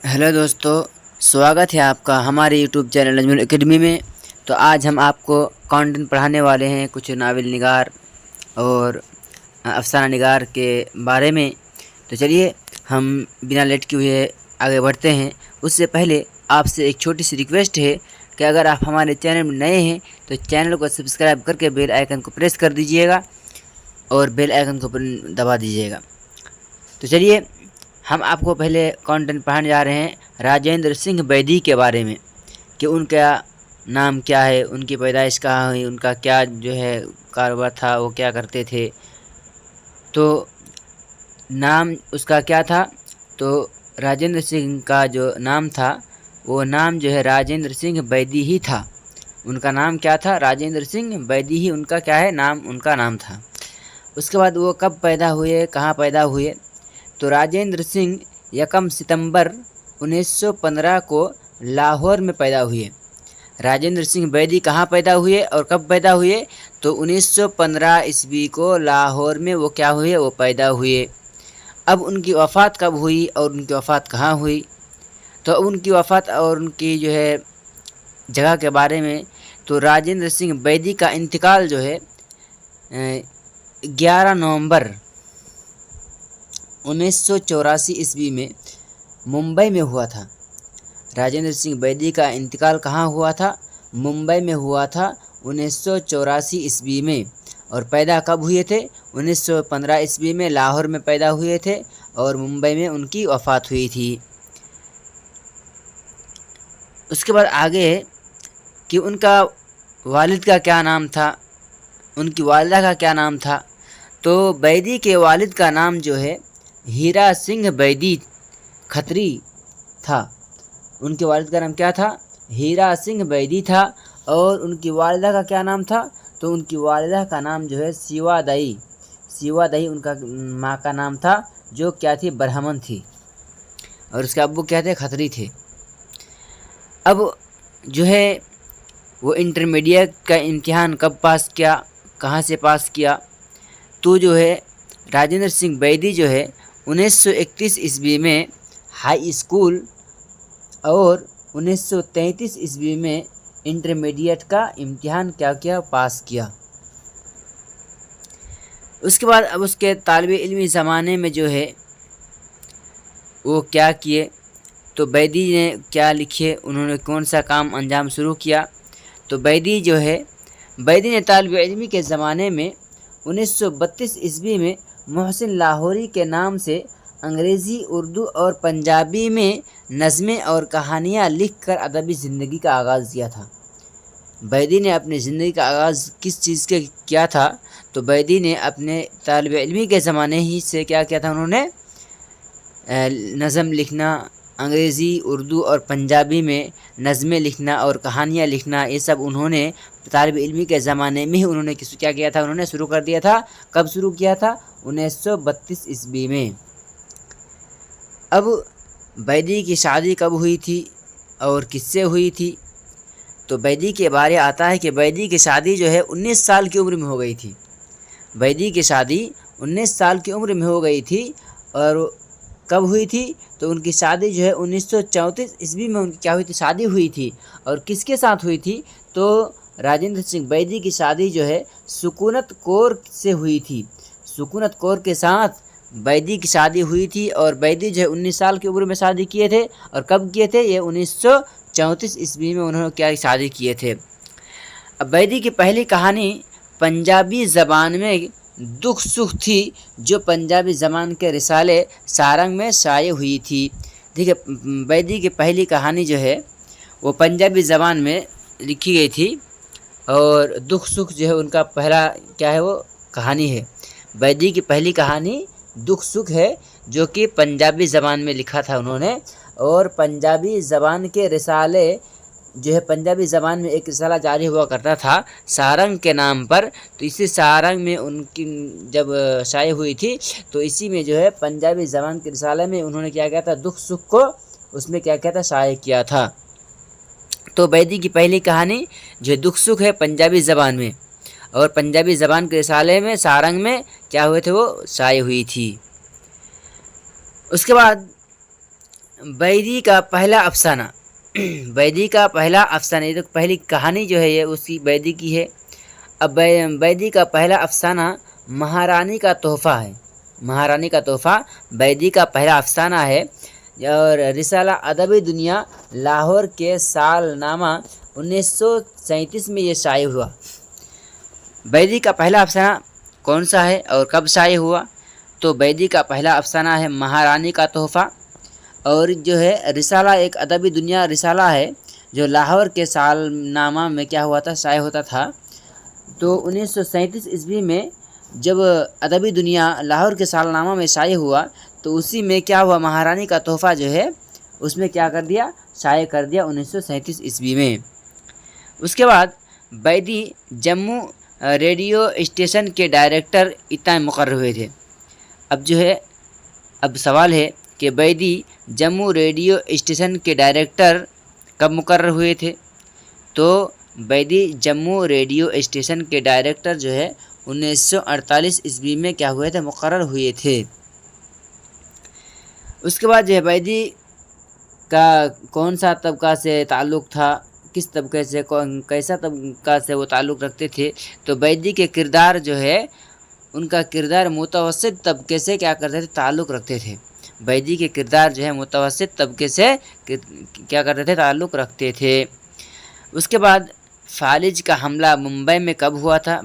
Hello दोस्तों, स्वागत है आपका हमारे यूट्यूब चैनल अजमेर एकेडमी में। तो आज हम आपको कंटेंट पढ़ाने वाले हैं कुछ नावल निगार और अफसाना निगार के बारे में। तो चलिए हम बिना लेट किए हुए आगे बढ़ते हैं। उससे पहले आपसे एक छोटी सी रिक्वेस्ट है कि अगर आप हमारे चैनल में नए हैं तो चैनल को सब्सक्राइब करके बेल आइकन को प्रेस कर दीजिएगा और बेल आइकन को दबा दीजिएगा। तो चलिए हम आपको पहले कंटेंट पढ़ाने जा रहे हैं राजेंद्र सिंह बैदी के बारे में कि उनका नाम क्या है, उनकी पैदाइश कहाँ हुई, उनका क्या जो है कारोबार था, वो क्या करते थे। तो नाम उसका क्या था, तो राजेंद्र सिंह का जो नाम था वो नाम जो है राजेंद्र सिंह बैदी ही था। उनका नाम क्या था? राजेंद्र सिंह बैदी ही उनका क्या है नाम, उनका नाम था। उसके बाद वो कब पैदा हुए, कहाँ पैदा हुए? तो राजेंद्र सिंह 1 सितंबर 1915 को लाहौर में पैदा हुए। राजेंद्र सिंह बैदी कहाँ पैदा हुए और कब पैदा हुए? तो 1915 ईस्वी को लाहौर में वो क्या हुए, वो पैदा हुए। अब उनकी वफ़ात कब हुई और उनकी वफ़ात कहाँ हुई? तो उनकी वफ़ात और उनकी जो है जगह के बारे में, तो राजेंद्र सिंह बैदी का इंतकाल जो है 11 नवंबर 1984 ईस्वी में मुंबई में हुआ था। राजेंद्र सिंह बैदी का इंतकाल कहाँ हुआ था? मुंबई में हुआ था 1984 ईस्वी में। और पैदा कब हुए थे? 1915 ईस्वी में लाहौर में पैदा हुए थे और मुंबई में उनकी वफ़ात हुई थी। उसके बाद आगे है कि उनका वालिद का क्या नाम था, उनकी वालिदा का क्या नाम था। तो बैदी के वालिद का नाम जो है हीरा सिंह बैदी खत्री था। उनके वालिद का नाम क्या था? हीरा सिंह बैदी था। और उनकी वालिदा का क्या नाम था? तो उनकी वालिदा का नाम जो है शिवादाई उनका माँ का नाम था, जो क्या थी? ब्राह्मण थी। और उसके अब्बू क्या थे? खत्री थे। अब जो है वो इंटरमीडिएट का इम्तिहान कब पास किया, कहाँ से पास किया? तो जो है राजेंद्र सिंह बैदी जो है 1931 ईस्वी में हाई स्कूल और 1933 ईस्वी में इंटरमीडिएट का इम्तिहान क्या किया? पास किया। उसके बाद अब उसके तालिबे इल्मी ज़माने में जो है वो क्या किए, तो बैदी ने क्या लिखे, उन्होंने कौन सा काम अंजाम शुरू किया? तो बैदी ने तालिबे इल्मी के ज़माने में 1932 ईस्वी में मोहसिन लाहौरी के नाम से अंग्रेज़ी, उर्दू और पंजाबी में नज़में और कहानियाँ लिखकर अदबी ज़िंदगी का आगाज़ किया था। बैदी ने अपनी ज़िंदगी का आगाज़ किस चीज़ के किया था? तो बैदी ने अपने तालिबे इल्मी के ज़माने ही से क्या किया था? उन्होंने नज़म लिखना, अंग्रेज़ी, उर्दू और पंजाबी में नज़में लिखना और कहानियाँ लिखना, ये सब उन्होंने तालिब इल्मी के ज़माने में ही उन्होंने क्या किया था? उन्होंने शुरू कर दिया था। कब शुरू किया था? 1932 ईस्वी में। अब बैदी की शादी कब हुई थी और किससे हुई थी? तो बैदी के बारे आता है कि बैदी की शादी जो है 19 साल की उम्र में हो गई थी। बैदी की शादी 19 साल की उम्र में हो गई थी। और कब हुई थी? तो उनकी शादी जो है 1934 ईस्वी में उनकी क्या हुई थी? शादी हुई थी। और किसके साथ हुई थी? तो राजेंद्र सिंह बैदी की शादी जो है सुकूनत कौर से हुई थी। सुकूनत कौर के साथ बैदी की शादी हुई थी। और बैदी जो है 19 साल की उम्र में शादी किए थे। और कब किए थे? ये 1934 ईस्वी में उन्होंने क्या शादी किए थे। अब बैदी की पहली कहानी पंजाबी ज़बान में दुख सुख थी, जो पंजाबी ज़बान के रिसाले सारंग में शाये हुई थी। देखिए, बैदी की पहली कहानी जो है वो पंजाबी ज़बान में लिखी गई थी। और दुख सुख जो है उनका पहला क्या है? वो कहानी है। बैदी की पहली कहानी दुख सुख है, जो कि पंजाबी ज़बान में लिखा था उन्होंने। और पंजाबी ज़बान के रिसाले जो है, पंजाबी ज़बान में एक रिसाला जारी हुआ करता था सारंग के नाम पर। तो इसी सारंग में उनकी जब शाये हुई थी, तो इसी में जो है पंजाबी ज़बान के रिसाले में उन्होंने क्या किया था? दुख सुख को उसमें क्या किया था? शाये किया था। तो बैदी की पहली कहानी जो दुख सुख है पंजाबी ज़बान में, और पंजाबी ज़बान के रिसाले में सारंग में क्या हुए थे? वो शाये हुई थी। उसके बाद बैदी का पहला अफसाना बैदी का पहला अफसाना, ये तो पहली कहानी जो है ये उसकी बैदी की है। अब बैदी का पहला अफसाना महारानी का तोहफ़ा है। महारानी का तोहफ़ा बैदी का पहला अफसाना है और रिसाला अदबी दुनिया लाहौर के सालनामा 1937 में ये शाये हुआ। बैदी का पहला अफसाना कौन सा है और कब शाये हुआ? तो बैदी का पहला अफसाना है महारानी का तोहफ़ा, और जो है रिसाला एक अदबी दुनिया रिसाला है जो लाहौर के सालनामा में क्या हुआ था, शाये होता था। तो 1937 ईस्वी में जब अदबी दुनिया लाहौर के सालनामा में शाये हुआ तो उसी में क्या हुआ, महारानी का तोहफ़ा जो है उसमें क्या कर दिया, शाये कर दिया 1937 ईस्वी में। उसके बाद बैदी जम्मू रेडियो स्टेशन के डायरेक्टर इतना मुकर्रर हुए थे। अब जो है अब सवाल है कि बैदी जम्मू रेडियो स्टेशन के डायरेक्टर कब मुकर्रर हुए थे? तो बैदी जम्मू रेडियो स्टेशन के डायरेक्टर जो है 1948 ईस्वी में क्या हुए थे, मुकर्रर हुए थे। उसके बाद जो है बैदी का कौन सा तबका से ताल्लुक़ था, किस तबके से कैसा तबका से वो ताल्लुक़ रखते थे? तो बैदी के किरदार जो है उनका किरदार मुतवस्सित तबके से क्या करते थे, ताल्लुक़ रखते थे। बैदी के किरदार जो है मुतवस्सित तबके से क्या करते थे, ताल्लुक़ रखते थे। उसके बाद फालिज का हमला मुंबई में कब हुआ था?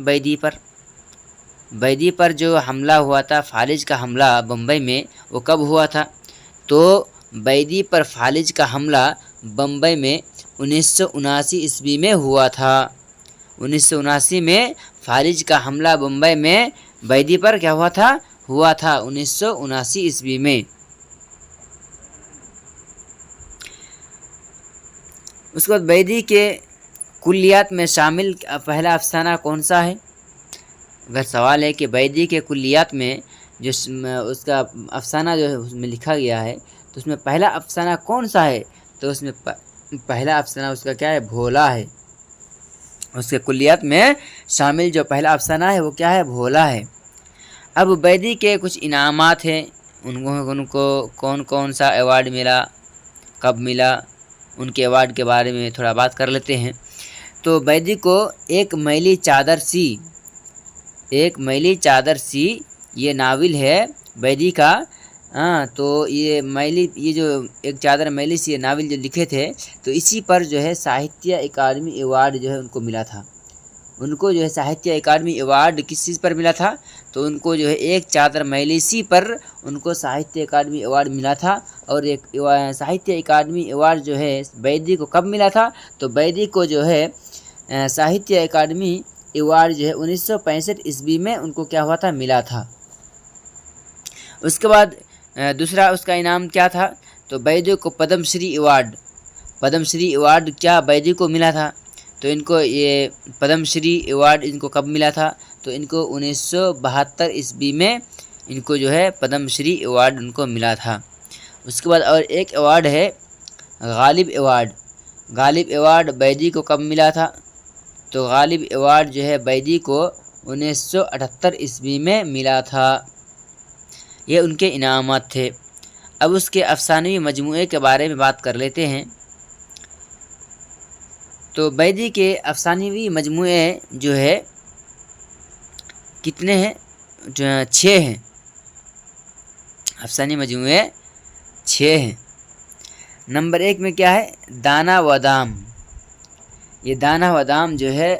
बैदी पर जो हमला हुआ था, फालिज का हमला बम्बई में, वो कब हुआ था? तो बैदी पर फालिज का हमला बम्बई में 1979 ईस्वी में हुआ था। 1979 में फालिज का हमला बम्बई में बैदी पर क्या हुआ था, 1979 ईस्वी में। उसके बाद बैदी के कुल्लियात में शामिल पहला अफसाना कौन सा है? अगर सवाल है कि बैदी के कुल्लियात में जो उसका अफसाना जो है उसमें लिखा गया है तो उसमें पहला अफसाना कौन सा है? तो उसमें पहला अफसाना उसका क्या है, भोला है। उसके कुल्लियात में शामिल जो पहला अफसाना है वो क्या है, भोला है। अब बैदी के कुछ इनामात हैं, उनको कौन कौन सा अवार्ड मिला, कब मिला, उनके अवार्ड के बारे में थोड़ा बात कर लेते हैं। तो बैदी को एक मैली चादर सी ये नावल है बैदी का। तो ये जो एक चादर मैली सी नावल जो लिखे थे तो इसी पर जो है साहित्य अकादमी अवार्ड जो है उनको मिला था। उनको जो है साहित्य अकादमी अवार्ड किस चीज़ पर मिला था? तो उनको जो है एक चादर मैली सी पर उनको साहित्य अकादमी अवार्ड मिला था। और एक साहित्य अकादमी अवार्ड जो है बैदी को कब मिला था? तो बैदी को जो है साहित्य अकादमी अवार्ड जो है 1965 ईस्वी में उनको क्या हुआ था, मिला था। उसके बाद दूसरा उसका इनाम क्या था? तो बैदी को पद्मश्री अवार्ड क्या बैदी को मिला था? तो इनको ये पद्मश्री अवार्ड इनको कब मिला था? तो इनको 1972 ईस्वी में इनको जो है पद्मश्री अवार्ड उनको मिला था। उसके बाद और एक अवार्ड है गालिब अवार्ड बैदी को कब मिला था? तो गालिब अवार्ड जो है बैदी को 1978 ईस्वी में मिला था। ये उनके इनामात थे। अब उसके अफसानवी मजमूए के बारे में बात कर लेते हैं। तो बैदी के अफसानवी मजमूए जो है कितने हैं? जो 6 हैं। अफसानी मजमूए 6 हैं। नंबर 1 में क्या है? दाना व दाम। ये दाना व दाम जो है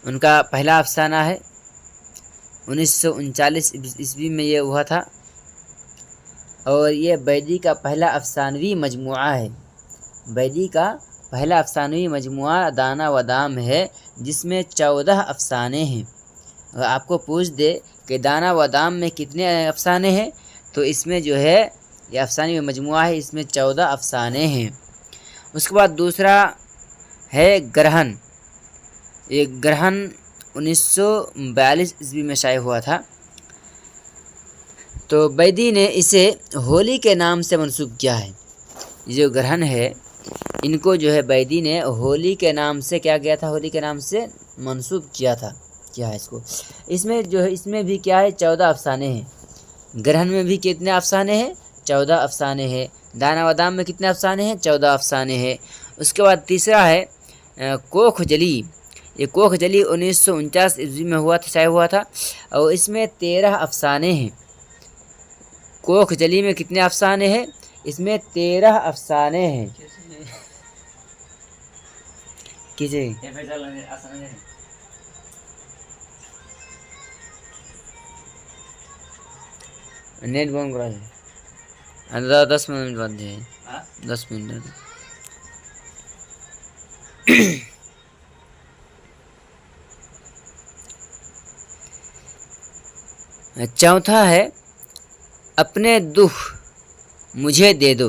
उनका पहला अफसाना है। 1939 ईस्वी में ये हुआ था और ये बैदी का पहला अफसानवी मजमुआ है। बैदी का पहला अफसानवी मजमुआ दाना व दाम है जिसमें 14 अफसाने हैं। अगर आपको पूछ दे कि दाना व दाम में कितने अफसाने हैं तो इसमें जो है ये अफसानवी मजमुआ है, इसमें 14 अफसाने हैं। उसके बाद दूसरा है ग्रहण। ये ग्रहण 1942 ईस्वी में शाये हुआ था। तो बैदी ने इसे होली के नाम से मंसूब किया है। ये जो ग्रहण है इनको जो है बैदी ने होली के नाम से क्या किया था, होली के नाम से मंसूब किया है इसको। इसमें जो है इसमें भी क्या है 14 अफसाने हैं। ग्रहण में भी कितने अफसाने हैं? 14 افسانے ہیں۔ دانا و دام میں کتنے افسانے ہیں؟ 14 افسانے ہیں۔ اس کے بعد تیسرا ہے کوکھ جلی۔ یہ کوکھ جلی 1949 عیسوی میں شائع ہوا تھا اور اس میں 13 افسانے ہیں۔ کوکھ جلی میں کتنے افسانے ہیں؟ اس میں 13 افسانے ہیں۔ نیٹ بند کرا دے 10 منٹ بعد ہے 10 منٹ۔ چوتھا ہے اپنے دکھ مجھے دے دو۔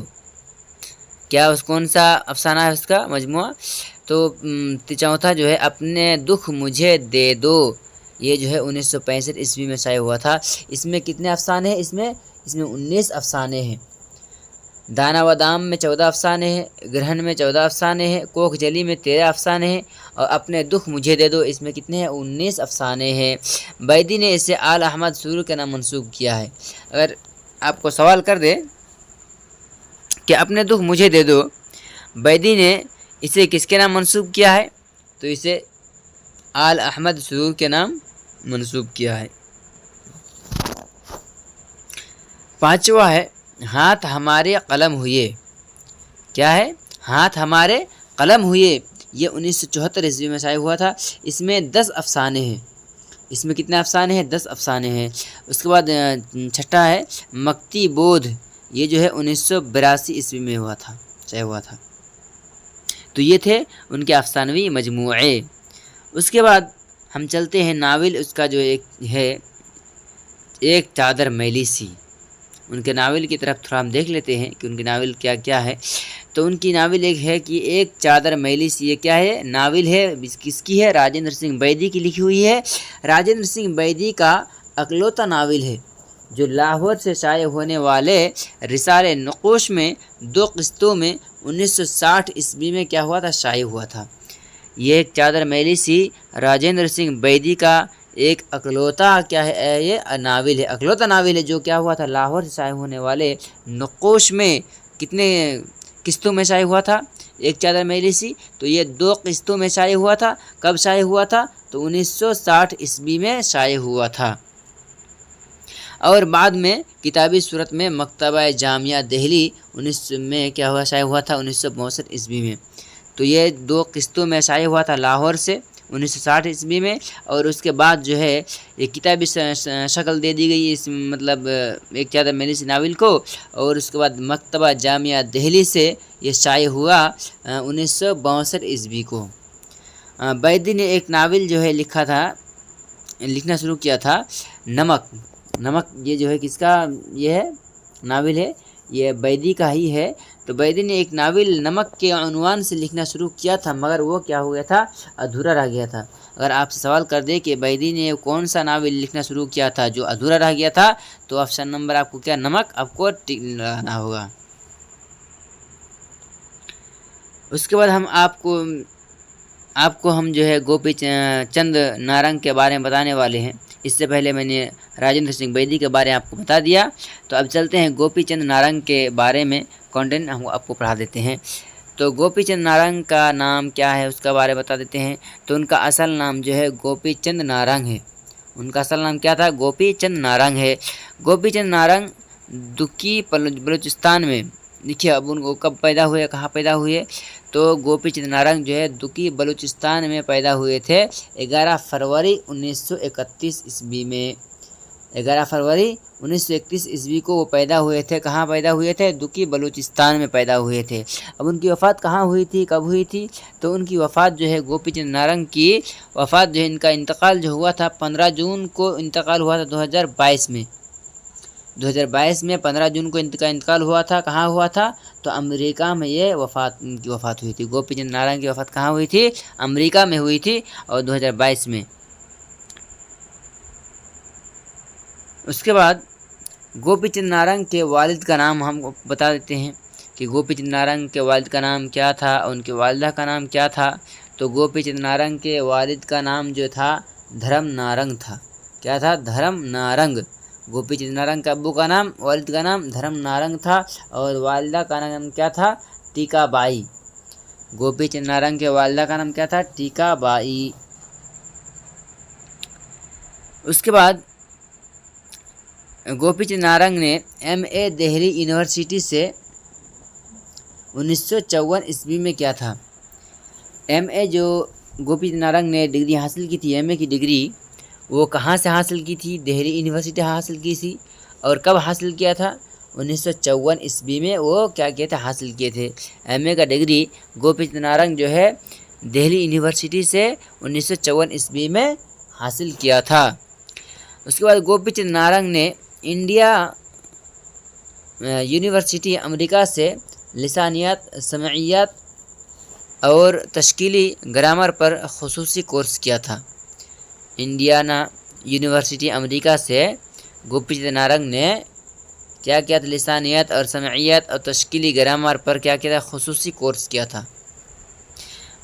کیا اس کون سا افسانہ ہے اس کا مجموعہ؟ تو چوتھا جو ہے اپنے دکھ مجھے دے دو، یہ جو ہے 1965 عیسوی میں شائع ہوا تھا۔ اس میں کتنے افسانے ہیں؟ اس میں 19 افسانے ہیں۔ دانا و دام میں 14 افسانے ہیں، گرہن میں 14 افسانے ہیں، کوکھ جلی میں 13 افسانے ہیں اور اپنے دکھ مجھے دے دو اس میں کتنے ہیں؟ 19 افسانے ہیں۔ بیدی نے اسے آل احمد سرور کے نام منسوب کیا ہے۔ اگر آپ کو سوال کر دے کہ اپنے دکھ مجھے دے دو، بیدی نے اسے کس کے نام منسوب کیا ہے؟ تو اسے آل احمد سرور کے نام منسوب کیا ہے۔ پانچواں ہے ہاتھ ہمارے قلم ہوئے۔ کیا ہے؟ ہاتھ ہمارے قلم ہوئے، یہ 1974 عیسوی میں شائع ہوا تھا۔ اس میں 10 افسانے ہیں۔ اس میں کتنے افسانے ہیں؟ 10 افسانے ہیں۔ اس کے بعد چھٹا ہے مکتی بودھ، یہ جو ہے 1982 عیسوی میں شائع ہوا تھا۔ تو یہ تھے ان کے افسانوی مجموعے۔ اس کے بعد ہم چلتے ہیں ناول، اس کا جو ایک چادر میلی سی، ان کے ناول کی طرف تھوڑا ہم دیکھ لیتے ہیں کہ ان کی ناول کیا کیا ہے۔ تو ان کی ناول ایک ہے کہ ایک چادر میلی سی، یہ کیا ہے؟ ناول ہے، کس کی ہے؟ راجندر سنگھ بیدی کی لکھی ہوئی ہے۔ راجندر سنگھ بیدی کا اکلوتا ناول ہے جو لاہور سے شائع ہونے والے رسالے نقوش میں 2 قسطوں میں 1960 عیسوی میں کیا ہوا تھا؟ شائع ہوا تھا۔ یہ ایک چادر میلی سی راجندر سنگھ بیدی کا ایک اکلوتا کیا ہے؟ یہ ناول ہے، اکلوتا ناول ہے جو کیا ہوا تھا؟ لاہور سے شائع ہونے والے نقوش میں کتنے قسطوں میں شائع ہوا تھا؟ ایک چادر میلی سی، تو یہ 2 قسطوں میں شائع ہوا تھا۔ کب شائع ہوا تھا؟ تو 1960 عیسوی میں شائع ہوا تھا۔ اور بعد میں کتابی صورت میں مکتبہ جامعہ دہلی 19 میں کیا ہوا؟ شائع ہوا تھا 1962 عیسوی میں۔ تو یہ 2 قسطوں میں شائع ہوا تھا لاہور سے 1960 عیسوی میں، اور اس کے بعد جو ہے یہ کتابی شکل دے دی گئی اس مطلب ایک چادر میلی سی ناول کو، اور اس کے بعد مکتبہ جامعہ دہلی سے یہ شائع ہوا 1962 عیسوی کو۔ بیدی نے ایک ناول جو ہے لکھنا شروع کیا تھا، نمک۔ یہ جو ہے کس کا یہ ہے ناول ہے؟ یہ بیدی کا ہی ہے۔ تو بیدی نے ایک ناول نمک کے عنوان سے لکھنا شروع کیا تھا، مگر وہ کیا ہو گیا تھا؟ ادھورا رہ گیا تھا۔ اگر آپ سے سوال کر دے کہ بیدی نے کون سا ناول لکھنا شروع کیا تھا جو ادھورا رہ گیا تھا، تو آپشن نمبر آپ کو کیا؟ نمک آپ کو ٹک لگانا ہوگا۔ اس کے بعد آپ کو ہم جو ہے گوپی چند نارنگ کے بارے میں بتانے والے ہیں۔ اس سے پہلے میں نے راجندر سنگھ بیدی کے بارے میں آپ کو بتا دیا، تو اب چلتے ہیں گوپی چند نارنگ کے بارے میں، کانٹینٹ ہم آپ کو پڑھا دیتے ہیں۔ تو گوپی چند نارنگ کا نام کیا ہے اس کا بارے بتا دیتے ہیں۔ تو ان کا اصل نام جو ہے گوپی چند نارنگ ہے۔ ان کا اصل نام کیا تھا؟ گوپی چند نارنگ ہے۔ گوپی چند نارنگ دکی بلوچستان میں، دیکھیے اب ان کو کب پیدا ہوئے، کہاں پیدا ہوئے؟ تو گوپی چند نارنگ جو ہے دکی بلوچستان میں پیدا ہوئے تھے 11 فروری 1931 عیسوی میں۔ 11 فروری 1931 عیسوی کو وہ پیدا ہوئے تھے۔ کہاں پیدا ہوئے تھے؟ دکی بلوچستان میں پیدا ہوئے تھے۔ اب ان کی وفات کہاں ہوئی تھی، کب ہوئی تھی؟ تو ان کی وفات جو ہے گوپی چند نارنگ کی وفات جو ہے، ان کا انتقال جو ہوا تھا 15 جون کو انتقال ہوا تھا 2022 میں۔ 2022 میں 15 جون کو انتقال ہوا تھا۔ کہاں ہوا تھا؟ تو امریکہ میں ان کی وفات ہوئی تھی۔ گوپی چند نارنگ کی وفات کہاں ہوئی تھی؟ امریکہ میں ہوئی تھی، اور 2022 میں۔ اس کے بعد گوپی چند نارنگ کے والد کا نام ہم بتا دیتے ہیں کہ گوپی چند نارنگ کے والد کا نام کیا تھا اور ان کے والدہ کا نام کیا تھا۔ تو گوپی چند نارنگ کے والد کا نام جو تھا دھرم نارنگ تھا۔ کیا تھا؟ دھرم نارنگ۔ गोपी चंद नारंग का अब्बू का नाम, वालिद का नाम धर्म नारंग था और वालिदा का नाम क्या था? टीकाबाई। गोपी चंद नारंग के वालिदा का नाम क्या था? टीकाबाई। उसके बाद गोपी चंद नारंग ने MA दिल्ली यूनिवर्सिटी से 1954 ईस्वी में किया था। MA जो गोपी चंद नारंग ने डिग्री हासिल की थी, MA की डिग्री, वो कहाँ से हासिल की थी? दिल्ली यूनिवर्सिटी हासिल की थी। और कब हासिल किया था? 1954 ईस्वी में वो क्या किए थे? हासिल किए थे। MA का डिग्री गोपी चंद नारंग जो है दिल्ली यूनिवर्सिटी से 1954 ईस्वी में हासिल किया था। उसके बाद गोपी चंद नारंग ने इंडिया यूनिवर्सिटी अमेरिका से लिसानियात, समइयात और तश्कीली ग्रामर पर ख़ुसूसी कोर्स किया था। इंडियाना यूनिवर्सिटी अमेरिका से गोपी चंद नारंग ने क्या किया था? लिसानियात और समइयात और तश्कीली ग्रामर पर क्या किया था? ख़ुसूसी कोर्स किया था।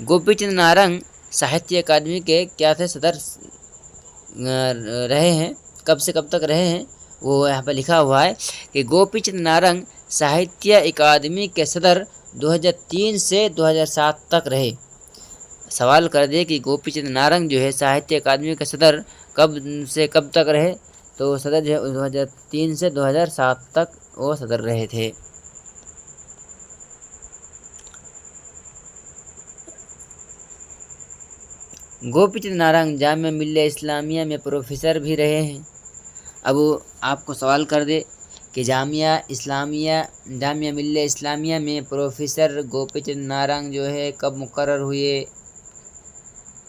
गोपी चंद नारंग साहित्य अकादमी के क्या थे? सदर रहे हैं। कब से कब तक रहे हैं वो यहाँ पर लिखा हुआ है कि गोपी चंद नारंग साहित्य अकादमी के सदर 2003 से 2007 तक रहे। सवाल कर दे कि गोपी चंद नारंग जो है साहित्य अकादमी के सदर कब से कब तक रहे, तो सदर जो है 2003 से 2007 तक वो सदर रहे थे। गोपी चंद नारंग जामिया मिल्लिया इस्लामिया में प्रोफेसर भी रहे हैं। अब आपको सवाल कर दे कि जामिया मिल्लिया इस्लामिया में प्रोफेसर गोपी चंद नारंग जो है कब मुकर्रर हुए,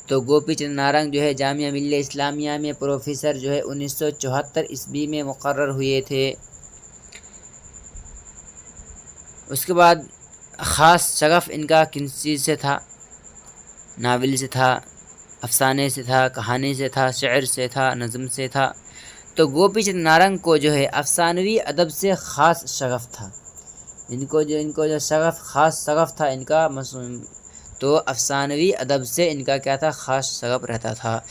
तो गोपी चंद नारंग जो है जामिया मिल्लिया इस्लामिया में प्रोफेसर जो है 1974 ईस्वी में मुकर्रर हुए थे। उसके बाद ख़ास शगफ़ इनका किस चीज़ से था? नावल से था, अफसाने से था, कहानी से था, शेर से था, नज़म से था। तो गोपी चंद नारंग को जो है अफसानवी अदब से ख़ास शगफ़ था। इनको जो शगफ़ ख़ास शगफ़ था इनका तो अफसानवी अदब से इनका क्या था? ख़ास शगफ़ रहता था।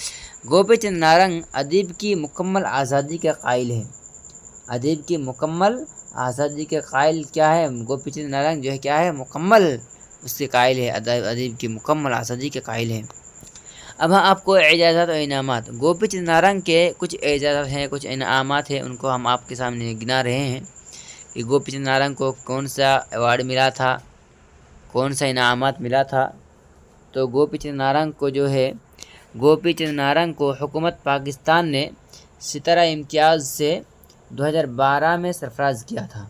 गोपी चंद नारंग अदब की मुकम्मल आज़ादी के कायल है। अदब की मुकम्मल आज़ादी के कायल क्या है? गोपी चंद नारंग जो है क्या है? मुकम्मल उसके कायल है, अदब की मुकम्मल आज़ादी के कायल है। अब हाँ, आपको एजाज़त और इनामात। गोपी चंद नारंग के कुछ एजाज़त हैं, कुछ इनामात हैं, उनको हम आपके सामने गिना रहे हैं कि गोपी चंद नारंग को कौन सा अवार्ड मिला था, कौन सा इनामात मिला था। तो गोपी चंद नारंग को हुकूमत पाकिस्तान ने सितारा इम्तियाज़ से 2012 में सरफराज किया था।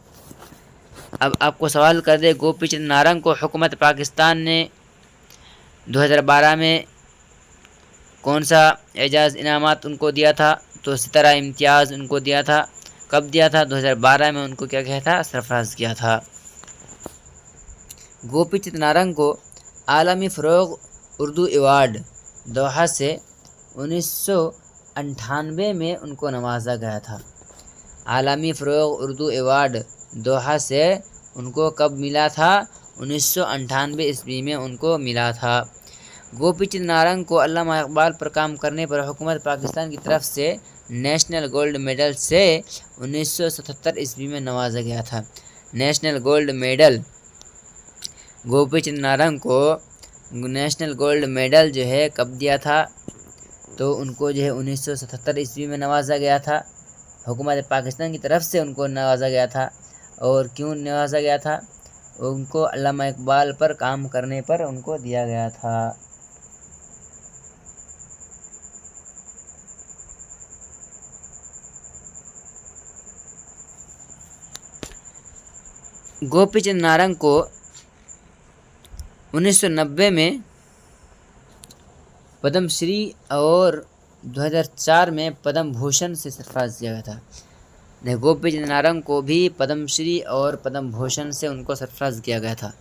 अब आपको सवाल कर दे गोपी चंद नारंग को हुकूमत पाकिस्तान ने 2012 में कौन सा एजाज़ इनामात उनको दिया था? तो सितारा इम्तियाज़ उनको दिया था। कब दिया था? 2012 में उनको क्या किया था? सरफराज किया था। गोपी चंद नारंग को आलमी फ़रोग़ उर्दू अवार्ड दोहा से 1998 में उनको नवाजा गया था। आलमी फ़रोग़ उर्दू अवार्ड दोहा से उनको कब मिला था? 1998 ईस्वी में उनको मिला था। गोपी चंद नारंग को अल्लामा इकबाल पर काम करने पर हुकूमत पाकिस्तान की तरफ से नेशनल गोल्ड मेडल से 1977 ईस्वी में नवाजा गया था। National gold medal, Gopi Chand Narang को नेशनल गोल्ड मेडल जो है कब दिया था? तो उनको जो है 1977 ईस्वी में नवाजा गया था। हुकूमत पाकिस्तान की तरफ से उनको नवाजा गया था। और क्यों नवाजा गया था? उनको अल्लामा इकबाल पर काम करने पर उनको दिया गया था। गोपी चंद नारंग को 1990 में पद्म श्री और 2004 में पद्म भूषण से सरफराज किया गया था। गोपी चंद नारंग को भी पद्म श्री और पद्म भूषण से उनको सरफराज किया गया था।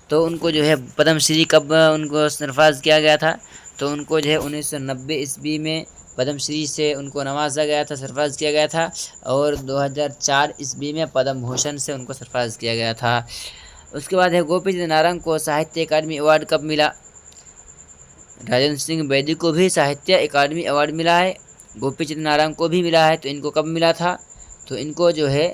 तो उनको जो है पद्म श्री कब उनको सरफराज किया गया था? तो उनको जो है 1990 ईस्वी में पद्म श्री से उनको नवाजा गया था, सरफराज किया गया था। और 2004 ईस्वी में पद्म भूषण से उनको सरफराज किया गया था। उसके बाद है गोपी चंद नारंग को साहित्य अकादमी अवार्ड कब मिला? राजेंद्र सिंह बेदी को भी साहित्य अकादमी अवार्ड मिला है, गोपी चंद नारंग को भी मिला है। तो इनको कब मिला था? تو ان کو جو ہے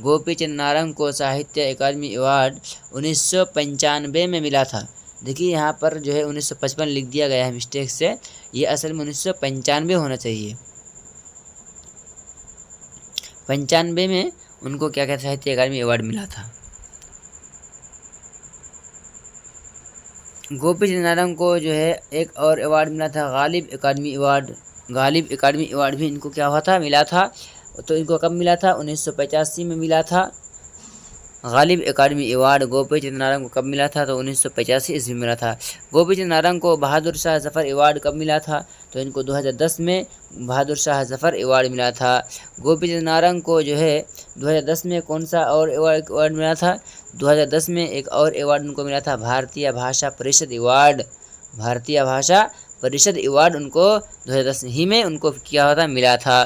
گوپی چند نارنگ کو ساہتیہ اکیڈمی ایوارڈ 1995 میں ملا تھا۔ دیکھیے یہاں پر جو ہے 1955 لکھ دیا گیا ہے مسٹیک سے، یہ اصل میں 1995 ہونا چاہیے۔ 95 میں ان کو کیا کہتے ہیں ساہتیہ اکیڈمی ایوارڈ ملا تھا۔ گوپی چند نارنگ کو جو ہے ایک اور ایوارڈ ملا تھا، غالب اکیڈمی ایوارڈ۔ غالب اکیڈمی ایوارڈ بھی ان کو کیا ہوا تھا، ملا تھا۔ تو ان کو کب ملا تھا، 1985 میں ملا تھا۔ غالب اکیڈمی ایوارڈ گوپی چند نارنگ کو کب ملا تھا، تو 1985 عیسوی میں ملا تھا۔ گوپی چند نارنگ کو بہادر شاہ ظفر ایوارڈ کب ملا تھا، تو ان کو 2010 میں بہادر شاہ ظفر ایوارڈ ملا تھا۔ گوپی چند نارنگ کو جو ہے 2010 میں کون سا اور ایوارڈ ملا تھا، 2010 میں ایک اور ایوارڈ ان کو ملا تھا، بھارتیہ بھاشا پریشد ایوارڈ۔ بھارتیہ بھاشا پریشد ایوارڈ ان کو 2010 ہی میں ان کو کیا ہوتا ملا تھا۔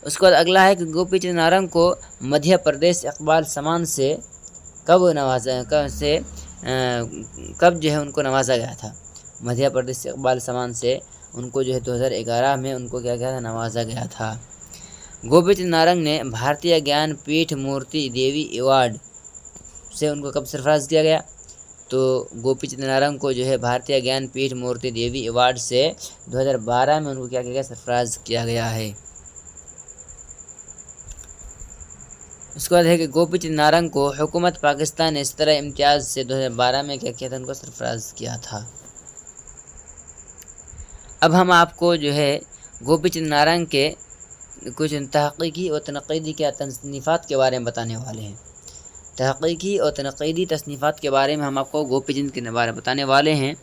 اس کے بعد اگلا ہے کہ گوپی چند نارنگ کو مدھیہ پردیش اقبال سمان سے کب جو ہے ان کو نوازا گیا تھا۔ مدھیہ پردیش اقبال سمان سے ان کو جو ہے 2011 میں ان کو کیا تھا، نوازا گیا تھا۔ گوپی چند نارنگ نے بھارتیہ گیان پیٹھ مورتی دیوی ایوارڈ سے ان کو کب سرفراز کیا گیا، تو گوپی چند نارنگ کو جو ہے بھارتیہ گیان پیٹھ مورتی دیوی ایوارڈ سے 2012 میں ان کو کیا کیا گیا، سرفراز کیا گیا ہے۔ اس کے بعد ہے کہ گوپی چند نارنگ کو حکومت پاکستان نے سترہ امتیاز سے 2012 میں کیا کیا تھا، ان کو سرفراز کیا تھا۔ اب ہم آپ کو جو ہے گوپی چند نارنگ کے کچھ تحقیقی اور تنقیدی کے تصنیفات کے بارے میں بتانے والے ہیں۔ تحقیقی اور تنقیدی تصنیفات کے بارے میں ہم آپ کو گوپی چند کے بارے میں بتانے والے ہیں۔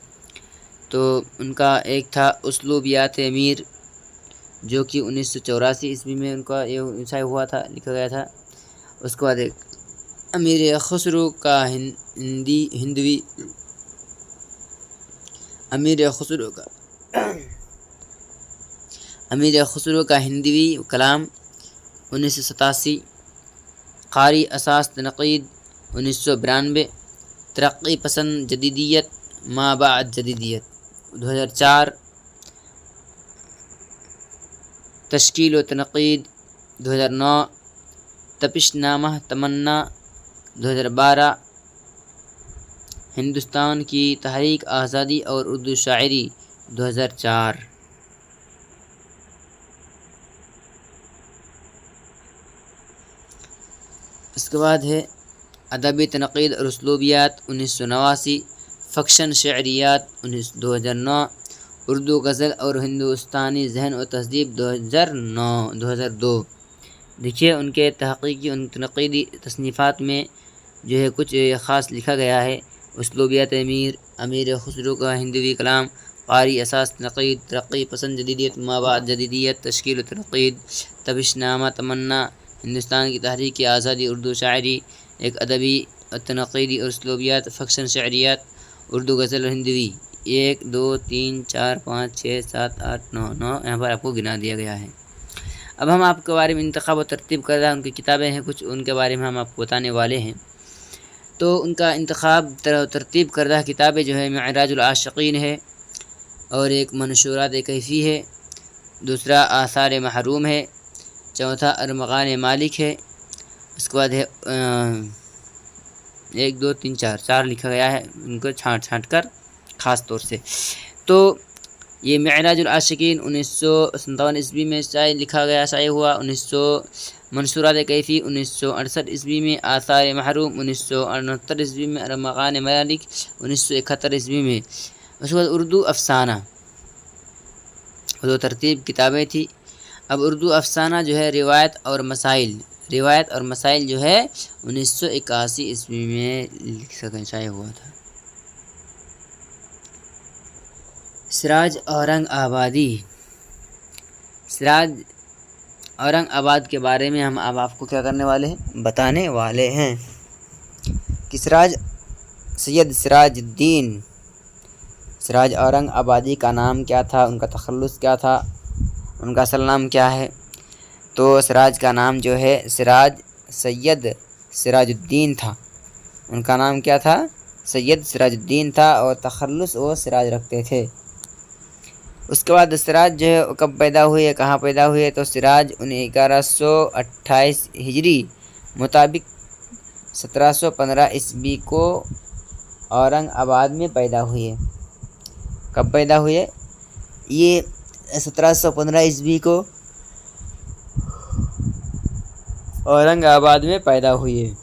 تو ان کا ایک تھا اسلوبیات امیر، جو کہ 1984 عیسوی میں ان کا یہ شائع ہوا تھا، لکھا گیا تھا۔ اس کے بعد ایک امیر خسرو کا ہندوی کلام 1987۔ قاری اساس تنقید 1992۔ ترقی پسند جدیدیت ما بعد جدیدیت 2004۔ تشکیل و تنقید 2009۔ تپش نامہ تمنا 2012۔ ہندوستان کی تحریک آزادی اور اردو شاعری 2004۔ اس کے بعد ہے ادبی تنقید اور اسلوبیات 1989۔ فکشن شعریات 2009۔ اردو غزل اور ہندوستانی ذہن و تہذیب 2002۔ دیکھیے ان کے تحقیقی اور تنقیدی تصنیفات میں جو ہے کچھ خاص لکھا گیا ہے۔ اسلوبیات امیر خسرو کا ہندوی کلام، قاری اساس تنقید، ترقی پسند جدیدیت ما بعد جدیدیت، تشکیل و تنقید، تپش نامہ تمنا، ہندوستان کی تحریک آزادی اردو شاعری، ایک ادبی تنقیدی اور اسلوبیات، فکشن شعریات، اردو غزل اور ہندوی 1 2 3 4 5 6 7 8 9 یہاں پر آپ کو گنا دیا گیا ہے۔ اب ہم آپ کے بارے میں انتخاب و ترتیب کردہ ان کی کتابیں ہیں، کچھ ان کے بارے میں ہم آپ کو بتانے والے ہیں۔ تو ان کا انتخاب ترتیب کردہ کتابیں جو ہے معراج العاشقین ہے، اور ایک منشورات کیفی ہے، دوسرا آثار محروم ہے، چوتھا ارمغان مالک ہے۔ اس کے بعد ہے 1 2 3 4 لکھا گیا ہے، ان کو چھانٹ کر خاص طور سے۔ تو یہ معراج العاشقین 1957 عیسوی میں شائع ہوا۔ منشورات کیفی 1968 عیسوی میں، آثار محروم 1969 عیسوی میں، ارمغان مالک 1971 عیسوی میں۔ اس کے بعد اردو افسانہ، دو ترتیب کتابیں تھیں۔ اب اردو افسانہ جو ہے روایت اور مسائل جو ہے 1981 عیسوی میں شائع ہوا تھا۔ سراج اورنگ آباد کے بارے میں ہم اب آپ کو کیا کرنے والے ہیں، بتانے والے ہیں کہ سید سراج اورنگ آبادی کا نام کیا تھا، ان کا تخلص کیا تھا، ان کا اصل نام کیا ہے۔ تو سراج کا نام جو ہے سید سراج الدین تھا، ان کا نام کیا تھا، سید سراج الدین تھا، اور تخلص وہ سراج رکھتے تھے۔ اس کے بعد سراج جو ہے کب پیدا ہوئے، کہاں پیدا ہوئے، تو سراج 1128 ہجری مطابق 1715 عیسوی کو اورنگ آباد میں پیدا ہوئے۔ کب پیدا ہوئے؟ یہ 1715 عیسوی کو اورنگ آباد میں پیدا ہوئے۔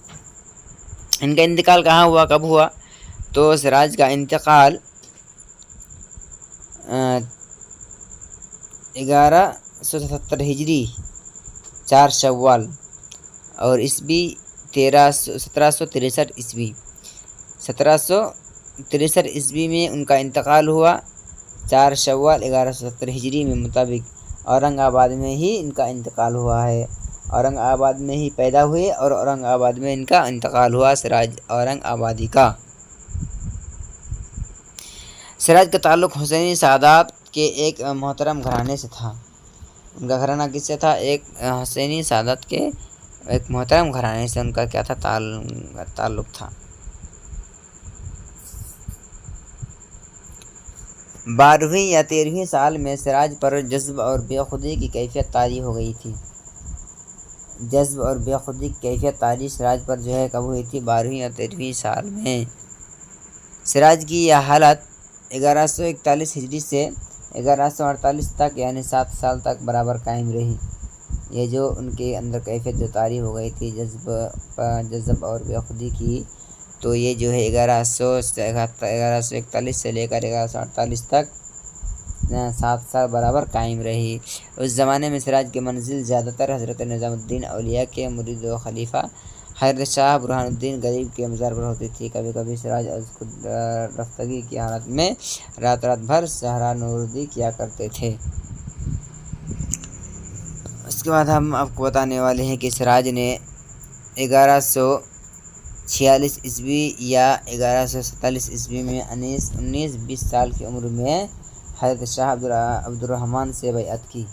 ان کا انتقال کہاں ہوا، کب ہوا؟ تو سراج کا انتقال 1177 ہجری 4 شوال اور عیسوی 1763 عیسوی 1763 عیسوی میں ان کا انتقال ہوا۔ 4 شوال 1170 ہجری میں مطابق اورنگ آباد میں ہی ان کا انتقال ہوا ہے۔ اورنگ آباد میں ہی پیدا ہوئے اور اورنگ آباد میں ان کا انتقال ہوا سراج اورنگ آبادی کا۔ سراج کا تعلق حسینی سادات کے ایک محترم گھرانے سے تھا۔ ان کا گھرانہ کس سے تھا؟ ایک حسینی سادات کے ایک محترم گھرانے سے ان کا کیا تھا؟ تعلق تھا۔ 12ویں یا 13ویں سال میں سراج پر جذب اور بے خودی کی کیفیت طاری ہو گئی تھی۔ جذب اور بے خودی کی کیفیت طاری سراج پر جو ہے کب ہوئی تھی؟ 12ویں یا 13ویں سال میں۔ سراج کی یہ حالت 1141 ہجری سے 1148 تک یعنی 7 سال تک برابر قائم رہی۔ یہ جو ان کے اندر کیفیت جو طاری ہو گئی تھی جذب اور بے خودی کی، تو یہ جو ہے 1141 سے لے کر 1148 تک 7 سال برابر قائم رہی۔ اس زمانے میں سراج کی منزل زیادہ تر حضرت نظام الدین اولیاء کے مرید و خلیفہ حضرت شاہ برہان الدین غریب کے مزار پر ہوتی تھی۔ کبھی کبھی سراج از خود رفتگی کی حالت میں رات بھر سہرا نوردی کیا کرتے تھے۔ اس کے بعد ہم آپ کو بتانے والے ہیں کہ سراج نے 1146 عیسوی یا 1147 عیسوی میں 19-20 سال کی عمر میں حضرت شاہ عبد الرحمن سے بیعت کی۔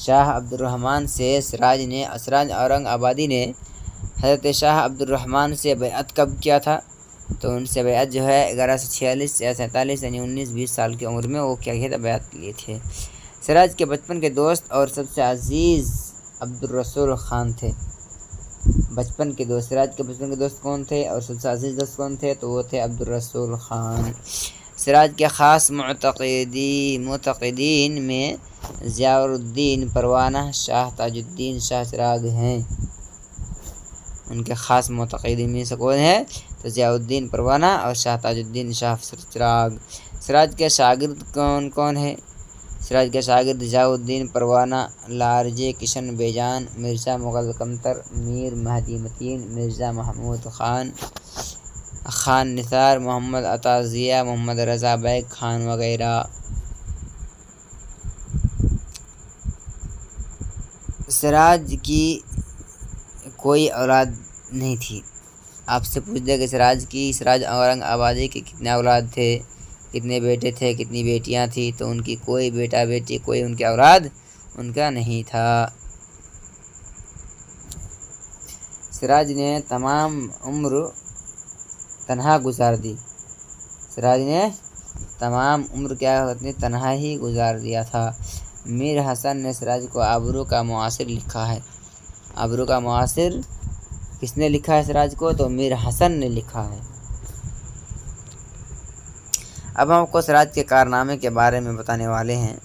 شاہ عبد الرحمن سے سراج اورنگ آبادی نے حضرت شاہ عبد الرحمن سے بیعت کب کیا تھا؟ تو ان سے بیعت جو ہے 1146 یا 47 یعنی 19-20 سال کی عمر میں وہ کیا تھا؟ بیعت لیے تھے۔ سراج کے بچپن کے دوست اور سب سے عزیز عبدالرسول خان تھے۔ سراج کے بچپن کے دوست کون تھے اور سب سے عزیز دوست کون تھے؟ تو وہ تھے عبدالرسول خان۔ سراج کے خاص معتقدین میں ضیاء الدین پروانہ، شاہ تاج الدین شاہ چراغ ہیں۔ ان کے خاص معتقدین میں سے کون ہے؟ تو ضیاء الدین پروانہ اور شاہ تاج الدین شاہ چراغ۔ سراج کے شاگرد کون کون ہیں؟ سراج کے شاگرد ضیاء الدین پروانہ، لارجے کشن بیجان، مرزا مغل کمتر، میر مہدی متین، مرزا محمود خان نثار، محمد عطا ضیاء، محمد رضا بیگ خان وغیرہ۔ سراج کی کوئی اولاد نہیں تھی۔ آپ سے پوچھ دے کہ سراج اورنگ آبادی کے کتنے اولاد تھے، کتنے بیٹے تھے، کتنی بیٹیاں تھیں، تو ان کی کوئی بیٹا بیٹی کوئی ان کے اولاد ان کا نہیں تھا۔ سراج نے تمام عمر تنہا گزار دی۔ سراج نے تمام عمر تنہا ہی گزار دیا تھا۔ میر حسن نے سراج کو آبرو کا معاصر لکھا ہے۔ آبرو کا معاصر کس نے لکھا ہے سراج کو؟ تو میر حسن نے لکھا ہے۔ اب ہم آپ کو سراج کے کارنامے کے بارے میں بتانے والے ہیں۔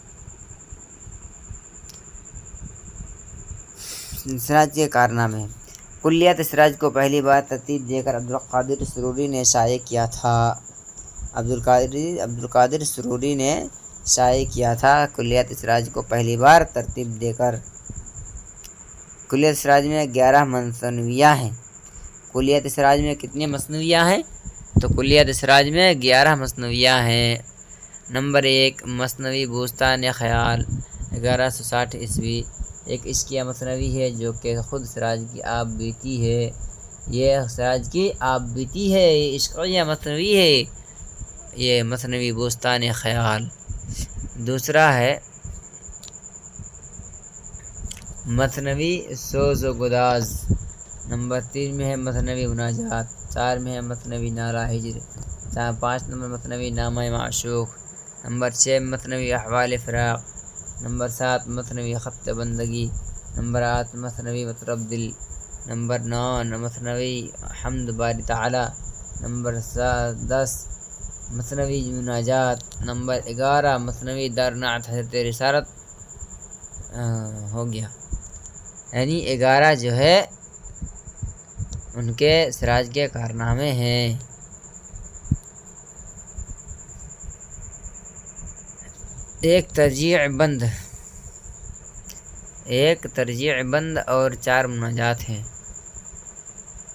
سراج کے کارنامے: کلیات سراج کو پہلی بار ترتیب دے کر عبدالقادر سروری نے شائع کیا تھا۔ عبدالقادر سروری نے شائع کیا تھا کلیات سراج کو پہلی بار ترتیب دے کر۔ کلیات سراج میں 11 مثنویاں ہیں۔ کلیات سراج میں کتنے مثنویاں ہیں؟ تو کلیات سراج میں 11 مثنویاں ہیں۔ نمبر 1 مثنوی بوستان خیال 1160 عیسوی، ایک عشقیہ مثنوی ہے جو کہ خود سراج کی آپ بیتی ہے۔ یہ سراج کی آپ بیتی ہے، یہ عشقیہ مثنوی ہے، یہ مثنوی بوستان خیال۔ دوسرا ہے مثنوی سوز و گداز، نمبر 3 میں ہے مثنوی مناجات، 4 میں ہے مثنوی نعرہ ہجر، 5 نمبر مثنوی نامہ معشوق، نمبر 6 مثنوی احوال فراق، نمبر 7 مثنوی خط بندگی، نمبر 8 مثنوی مطرب دل، نمبر 9 مثنوی حمد باری تعالی، نمبر 10 مثنوی مناجات، نمبر 11 مثنوی در نعت حضرت رسالت ہو گیا، یعنی 11 جو ہے ان کے سراج کے کارنامے ہیں۔ ایک ترجیع بند اور 4 مناجات ہیں۔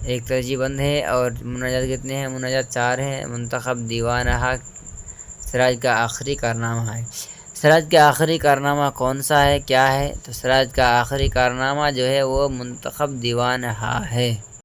ایک ترجیع بند ہے اور مناجات کتنے ہیں؟ مناجات 4 ہیں۔ منتخب دیوانہ سراج کا آخری کارنامہ ہے۔ سراج کا آخری کارنامہ کون سا ہے، کیا ہے؟ تو سراج کا آخری کارنامہ جو ہے وہ منتخب دیوانہ ہے۔